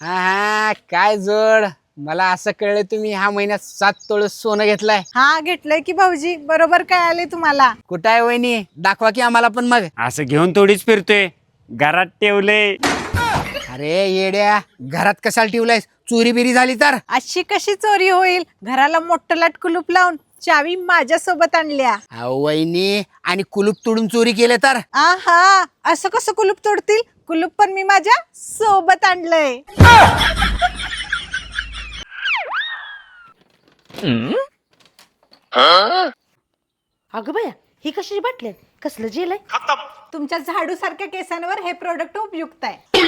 हा हा, काय जोड. मला असं कळलं तुम्ही ह्या महिन्यात 7 तोळ सोनं घेतलंय. हा घेतलंय की भाऊजी, बरोबर काय आले तुम्हाला. कुठं आहे वहिनी? दाखवा की आम्हाला पण मग. असं घेऊन थोडीच फिरतोय, घरात ठेवले. अरे येड्या, घरात कशाला ठेवलायस? चोरी बिरी झाली तर? अशी कशी चोरी होईल? घराला मोठं लाट कुलूप लावून चावी माझ्या सोबत आणल्या. अहो वहिनी, आणि कुलूप तोडून चोरी केले तर? आहा, असं कसं कुलूप तोडतील? कुलूप पण मी माझ्या सोबत आणलंय. अगं बया, ही कशी बाटली आहेत? कसलं जेल आहे? तुमच्या झाडू सारख्या केसांवर हे प्रोडक्ट उपयुक्त आहे.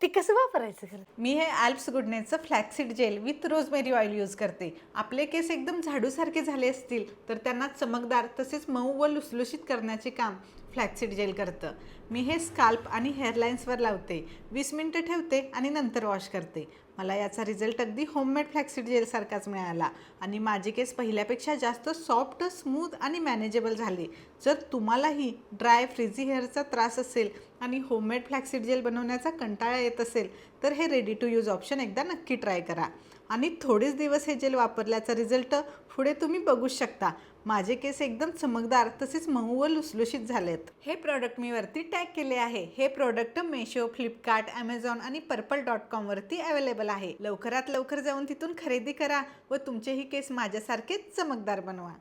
ते कसं वापरायचं खरं? मी हे ॲल्प्स गुडनेसचं flaxseed gel with rosemary oil use करते. आपले केस एकदम झाडूसारखे झाले असतील तर त्यांना चमकदार तसेच मऊ व लुसलुशीत करण्याचे काम फ्लॅक्सीड जेल करतं. मी हे स्काल्प आणि हेअरलाईन्सवर लावते, 20 मिनटं ठेवते आणि नंतर वॉश करते. मला याचा रिझल्ट अगदी होममेड फ्लॅक्सीड जेलसारखाच मिळाला आणि माझे केस पहिल्यापेक्षा जास्त सॉफ्ट, स्मूथ आणि मॅनेजेबल झाले. जर तुम्हालाही ड्राय फ्रिझी हेअरचा त्रास असेल आणि होममेड फ्लॅक्सीड जेल बनवण्याचा कंटाळा येत असेल तर हे रेडी टू यूज ऑप्शन एकदा नक्की ट्राय करा. आणि थोडेच दिवस हे जेल वापरल्याचा रिझल्ट पुढे तुम्ही बघू शकता. माझे केस एकदम चमकदार तसेच मऊ व लुसलुशीत झालेत. हे प्रोडक्ट मी वरती टॅग केले आहे. हे प्रोडक्ट मेशो, फ्लिपकार्ट, ॲमेझॉन आणि पर्पल.com वरती अवेलेबल आहे. लवकरात लवकर जाऊन तिथून खरेदी करा व तुमचेही केस माझ्यासारखेच चमकदार बनवा.